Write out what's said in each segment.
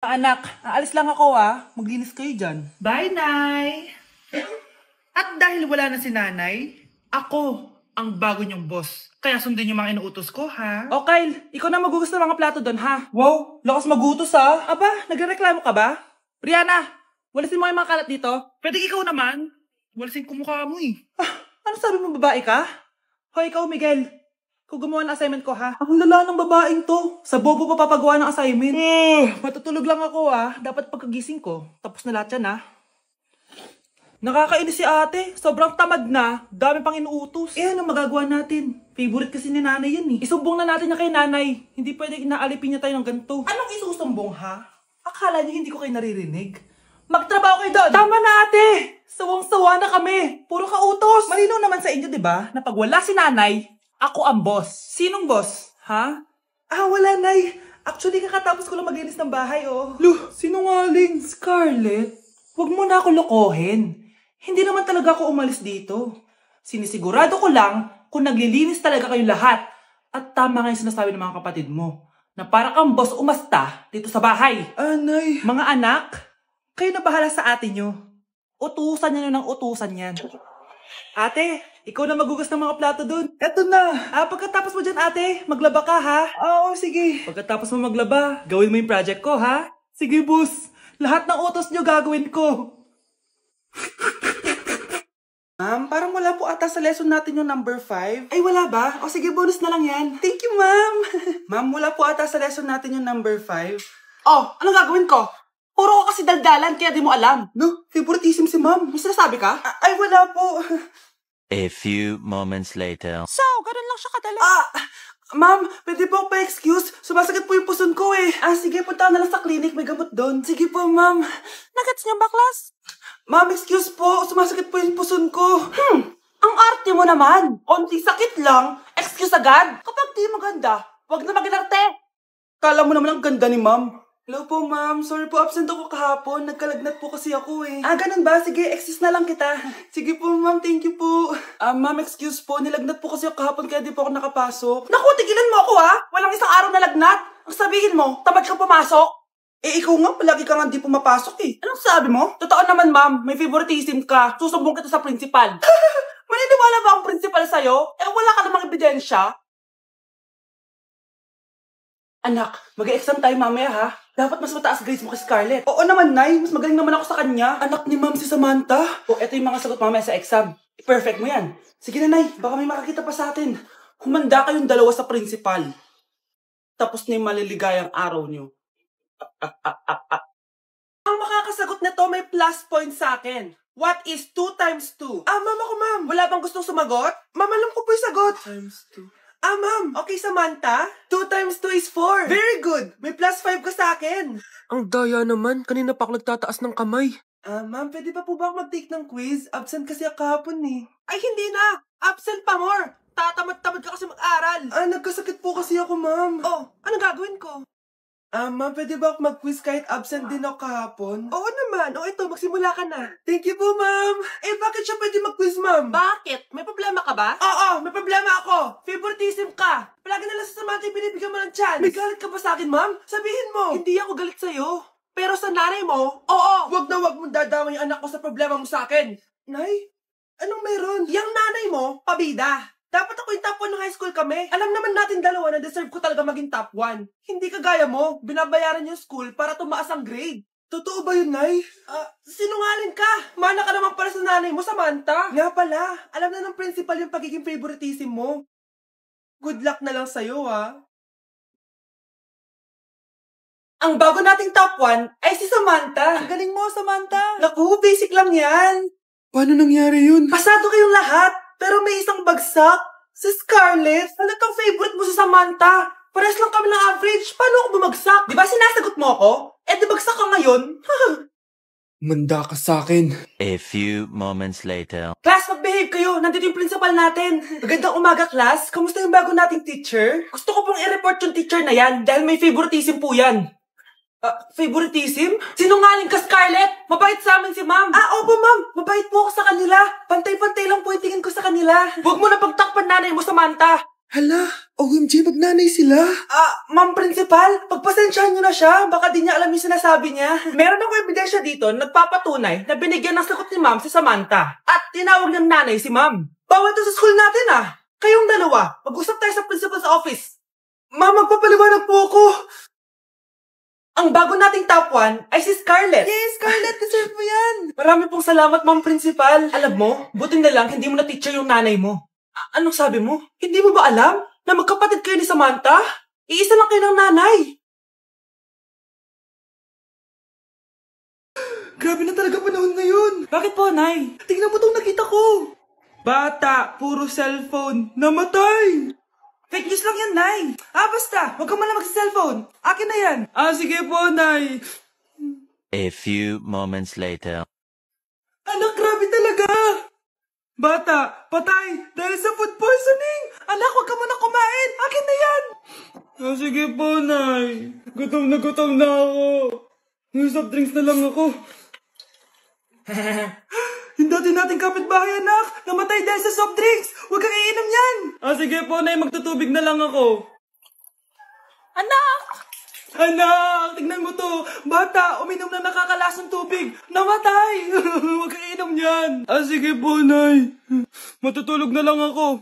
Anak, aalis lang ako Maglinis kayo dyan. Bye, Nay! At dahil wala na si Nanay, ako ang bago niyong boss. Kaya sundin yung mga inuutos ko, ha? O Kyle, ikaw na magugas ng mga plato doon, ha? Wow, lakas magutos Aba, nagrereklamo ka ba? Brianna, walisin mo yung mga kalat dito. Pwede ikaw naman. Walasin ko mukha mo eh. Ano sabi mo, babae ka? Hoy, ikaw, Miguel. Ikaw gumawa ng assignment ko, ha? Ang lala ng babaeng to. Sa bobo pa papagawa ng assignment. Matutulog lang ako, Dapat pagkagising ko. Tapos na lahat yan, Nakakainis si ate. Sobrang tamad na. Dami pang inuutos. Ano magagawa natin? Favorite kasi ni nanay yan Isumbong na natin niya kay nanay. Hindi pwede inaalipin niya tayo ng ganito. Anong isusumbong, ha? Akala niyo hindi ko kayo naririnig? Magtrabaho kayo doon! Tama na, ate! Sawang-sawa na kami. Puro kautos. Malinaw naman sa inyo, di ba? Na pag wala si nanay, ako ang boss. Sinong boss? Ha? Wala, nay. Actually, kakatapos ko lang maglinis ng bahay, Luh, sinungaling. Scarlett, huwag mo na ako lokohin. Hindi naman talaga ako umalis dito. Sinisigurado ko lang kung naglilinis talaga kayong lahat. At tama nga yung sinasabi ng mga kapatid mo. Na para kang boss umasta dito sa bahay. Nay. Mga anak, kayo na bahala sa ate nyo. Utusan nyo ng utusan yan. Ate, ikaw na magugas ng mga plato dun. Eto na. Pagkatapos mo dyan, ate, maglaba ka, ha? Oo, sige. Pagkatapos mo maglaba, gawin mo yung project ko, ha? Sige, boss. Lahat ng utos nyo gagawin ko. Ma'am, parang wala po ata sa lesson natin yung number 5. Ay, wala ba? O sige, bonus na lang yan. Thank you, ma'am. Ma'am, wala po ata sa lesson natin yung number 5. Oh, anong gagawin ko? Puro ko kasi daldalan, kaya di mo alam. No, favoritism si ma'am. May sinasabi ka? Ay, wala po. A few moments later. So, ganun lang siya kadali. Ma'am, pwede po pa-excuse. Sumasakit po yung puson ko sige, punta na lang sa clinic. May gamot doon. Sige po, ma'am. Nagets niyo ba, class? Ma'am, excuse po. Sumasakit po yung puson ko. Ang arte mo naman. Onting sakit lang. Excuse agad. Kapag di maganda, wag na mag-inarte. Kala mo naman ang ganda ni ma'am. Hello po, ma'am. Sorry po, absent ako kahapon. Nagkalagnat po kasi ako ganun ba? Sige, excuse na lang kita. Sige po, ma'am. Thank you po. Ma'am, excuse po. Nilagnat po kasi ako kahapon kaya di po ako nakapasok. Naku, tigilan mo ako Walang isang araw na lagnat. Ang sabihin mo, tamad ka pumasok. Ikaw nga, palagi ka nga di pumapasok Anong sabi mo? Totoo naman, ma'am. May favoritism ka. Susumbong kita sa principal. Maniniwala ba ang principal sa'yo? Wala ka namang ebidensya. Anak, mag-e-exam tayo mamaya, ha? Dapat mas mataas grades mo kay Scarlett. Oo naman, Nay. Mas magaling naman ako sa kanya. Anak ni Ma'am si Samantha. Eto yung mga sagot mamaya sa exam. Perfect mo yan. Sige na, Nay. Baka may makakita pa sa atin. Humanda kayong dalawa sa principal. Tapos na yung maliligayang araw nyo. Ang makakasagot nito may plus point sa akin. What is 2 times 2? Ma'am ako, ma'am. Wala bang gustong sumagot? Ma'am, alam ko po yung sagot. 2 times 2. Ma'am. Okay, Samantha. 2 times 2 is 4. Very good. May plus 5 ka sa akin. Ang daya naman. Kanina pa ako nagtataas ng kamay. Ma'am, pwede pa po ba ako mag-take ng quiz? Absent kasi ako kahapon Ay, hindi na. Absent pa more. Tatamad-tamad ka kasi mag-aral. Nagkasakit po kasi ako, ma'am. Anong gagawin ko? Ma'am, pwede ba ako mag-quiz kahit absent din ako kahapon? Oo naman. Ito, magsimula ka na. Thank you po, ma'am. Bakit siya pwede mag-quiz, ma'am? Bakit? May problema ka ba? Oo, may problema ako. Favoritism ka. Palagi na lang sa Samantha yung binibigyan mo ng chance. May galit ka ba sa akin, ma'am? Sabihin mo. Hindi ako galit sa'yo. Pero sa nanay mo, oo. Wag na wag mong dadama yung anak ko sa problema mo sa akin. Nay, anong meron? Yang nanay mo, pabida. Dapat ako yung top 1 ng high school kami. Alam naman natin dalawa na deserve ko talaga maging top 1. Hindi kagaya mo, binabayaran yung school para tumaas ang grade. Totoo ba yun, Nay? Sinungaling ka. Mana ka naman para sa nanay mo, Samantha. Nga pala, alam na ng principal yung pagiging favoritism mo. Good luck na lang sa'yo, Ang bago nating top 1 ay si Samantha. Ang galing mo, Samantha. Naku, basic lang yan. Paano nangyari yun? Pasado kayong lahat. Pero may isang bagsak. Si Scarlett, halatang favorite mo si Samantha. Pares lang kami ng average. Paano ako bumagsak? Di ba sinasagot mo ako? Di bagsak ka ngayon? Manda ka sa akin. A few moments later. Class, mag-behave kayo. Nandito yung principal natin. Magandang umaga, class. Kamusta yung bago nating teacher? Gusto ko pong i-report yung teacher na yan dahil may favoritism po yan. Favoritism? Sinungaling ka, Scarlett! Mabait sa amin si ma'am! Opo, ma'am! Mabait po ako sa kanila! Pantay-pantay lang po yung tingin ko sa kanila! Huwag mo na pagtakpan nanay mo, Samantha! Hala, OMG, magnanay sila. Ma'am Principal, pagpasensyahan niyo na siya. Baka di niya alam yung sinasabi niya. Meron ako ebidensya dito na nagpapatunay na binigyan ng sagot ni Ma'am si Samantha. At tinawag ng nanay si Ma'am. Bawal to sa school natin Kayong dalawa, mag-usap tayo sa principal's office. Ma'am, magpapaliwanag po ako. Ang bago nating top 1 ay si Scarlett. Yes, Scarlett, deserve mo yan. Marami pong salamat, Ma'am Principal. Alam mo, buti na lang hindi mo na-teacher yung nanay mo. Anong sabi mo? Hindi mo ba alam na magkapatid kayo ni Samantha? Iisa lang kayo ng nanay. Grabe na talaga panahon ngayon. Bakit po, Nay? Tingnan mo itong nakita ko. Bata, puro cellphone, namatay. Fake news lang yan, Nay. Basta, huwag ka man lang mag-cellphone. Akin na yan. Sige po, Nay. A few moments later. Anak, grabe talaga. Bata, patay dahil sa food poisoning. Anak, huwag ka muna kumain. Akin na yan. Sige po, Nay. Gutom na ako. Soft drinks na lang ako. Yung dati nating kapitbahay, anak. Namatay dahil sa soft drinks. Huwag kang iinom yan. Sige po, Nay. Magtutubig na lang ako. Anak! Anak! Tignan mo to. Bata, uminom na nakakalasang tubig. Namatay! Huwag kang iinom yan. Sige po, Nay. Matutulog na lang ako.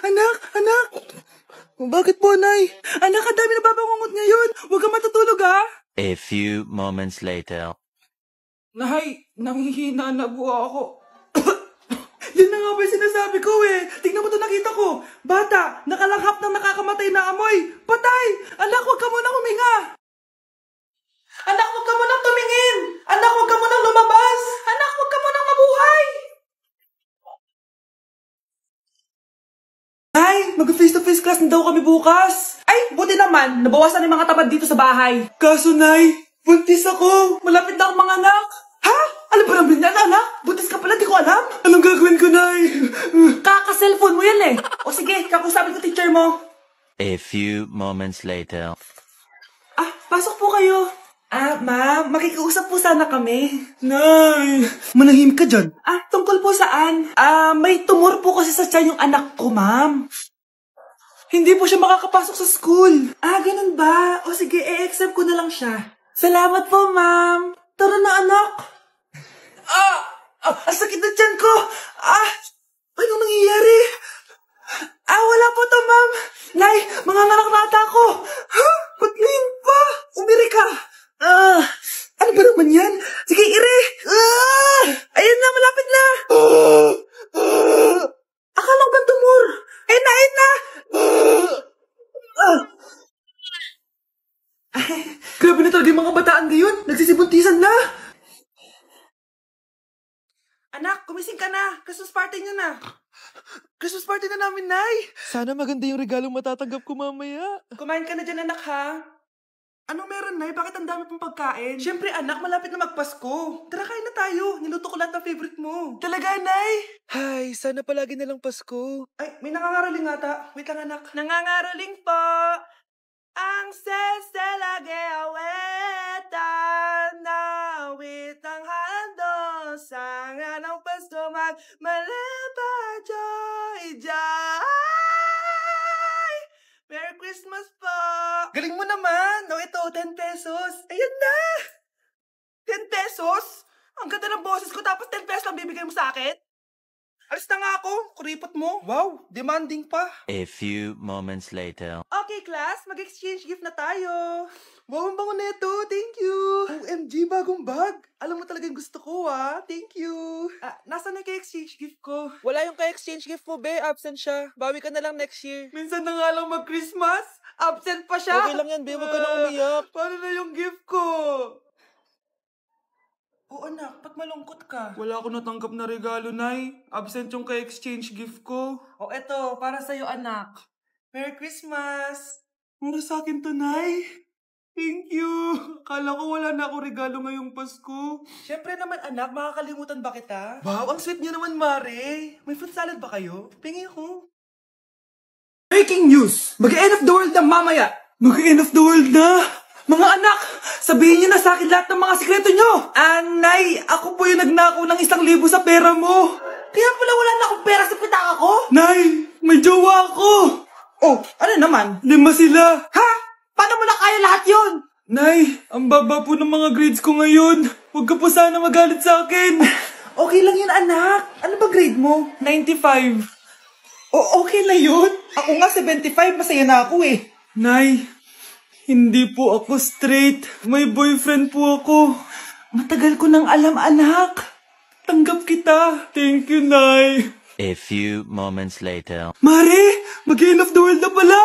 Anak! Bakit po, Nay? Anak, ang dami na babangungot ngayon. Huwag kang matutulog, A few moments later. Nay, nanghihina na po ako. Yan na nga ba yung sinasabi ko Tingnan mo ito nakita ko. Bata, nakalanghap ng nakakamatay na amoy. Patay! Anak, huwag ka munang huminga. Anak, huwag ka munang tumingin. Anak, huwag ka munang lumabas. Anak, huwag ka munang mabuhay. Ay, mag-face-to-face class na daw kami bukas. Ay, buti naman, nabawasan yung mga tamad dito sa bahay. Kaso, Nay, buntis ako. Malapit na akong manganak. Ha? Alam ba naman yan, anak? Buntis ka pala, di ko alam. Anong gagawin ko, Nay? Kaka-cellphone mo yan O sige, kakusapin ko teacher mo. A few moments later. Pasok po kayo. Ma'am, makikiusap po sana kami. Nay, manahimik ka dyan. Tungkol po saan? May tumor po kasi sa tiyan yung anak ko, ma'am. Hindi po siya makakapasok sa school. Ganun ba? O sige, i-accept ko na lang siya. Salamat po, ma'am. Tara na, anak. Ang sakit na tiyan ko. Anong nangyayari? Wala po to, ma'am. Nay, manganganak na ata ako. Ba't ngayon pa? Umiri ka. Ano ba naman yan? Sige, ire. Ayun na, malapit na. Akala ko ba tumor? Ayun na. Grabe na talaga yung mga bataan ngayon. Nagsisibuntisan na. Anak, kumising ka na. Christmas party niyo na. Christmas party na namin, Nay. Sana maganda yung regalong matatanggap ko mamaya. Kumain ka na dyan, anak, ha? Anong meron, Nay? Bakit ang dami pong pagkain? Siyempre, anak, malapit na magpasko. Tara, kain na tayo. Niluto ko lahat ng favorite mo. Talaga, Nay? Hay, sana palagi na lang Pasko. Ay, may nangangaraling ata. Wait lang, anak. Nangangaraling po. Ang seselage awetan na witang hando sa nga ng Pasko malapa joy. Merry Christmas po! Galing mo naman! No, ito, 10 pesos. Ayan na! 10 pesos? Ang ganda ng boses ko tapos 10 pesos lang bibigay mo sa akin? Alis na nga ako, kuripot mo. Wow, demanding pa. A few moments later. Okay, class, mag-exchange gift na tayo. Wow, ang bango neto, thank you. OMG, bagong bag. Alam mo talaga yung gusto ko, Thank you. Nasaan na kay-exchange gift ko? Wala yung kay-exchange gift mo, be. Absent siya. Bawi ka na lang next year. Minsan na nga lang mag-Christmas. Absent pa siya. Okay lang yan, be. Huwag ka na umiyak. Paano na yung gift ko? Oo, anak. Ba't malungkot ka? Wala ako natanggap na regalo, Nay. Absent yung kay-exchange gift ko. Eto. Para sa'yo, anak. Merry Christmas! Para sa akin to, Nay. Thank you. Akala ko wala na ako regalo ngayong Pasko. Siyempre naman, anak. Makakalimutan ba kita? Wow, ang sweet niya naman, Mare. May fruit salad ba kayo? Pingi ako. Breaking news! Mag-end of the world na mamaya! Mag-end of the world na! Mga anak! Sabihin niyo na sa akin lahat ng mga sikreto niyo! Nay, ako po yung nagnakaw ng 1,000 sa pera mo! Kaya pala wala na akong pera sa pitaka ko? Nay, may jowa ako! Oh, ano naman? 5 sila. Ha? Paano mo na kaya lahat yon? Nay, ang baba po ng mga grades ko ngayon. Huwag ka po sana magalit sa akin. Okay lang yun, anak. Ano ba grade mo? 95. Okay na yun. Ako nga 75, masaya na ako eh. Nay, hindi po ako straight. May boyfriend po ako. Matagal ko nang alam, anak. Tanggap kita. Thank you, Nay. A few moments later. Mare, mag-end of the world na pala.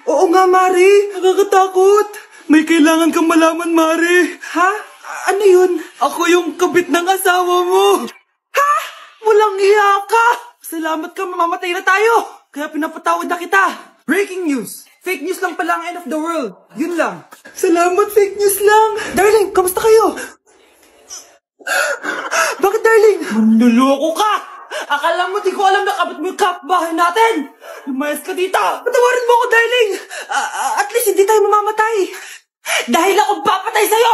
Oo nga, Mari. Nakakatakot. May kailangan kang malaman, Mare. Ha? Ano yun? Ako yung kabit ng asawa mo. Ha? Walang hiya ka. Salamat ka, mamamatay na tayo. Kaya pinapatawad na kita. Breaking news. Fake news lang pala ang end of the world. Yun lang. Salamat, fake news lang. Darling, kamusta kayo? Bakit, darling? Manluloko ka! Akala mo di ko alam na kabit mo yung kapbahay natin! Lumayas ka dito! Patawarin mo ako, darling! At least hindi tayo mamamatay! Dahil akong papatay sa'yo!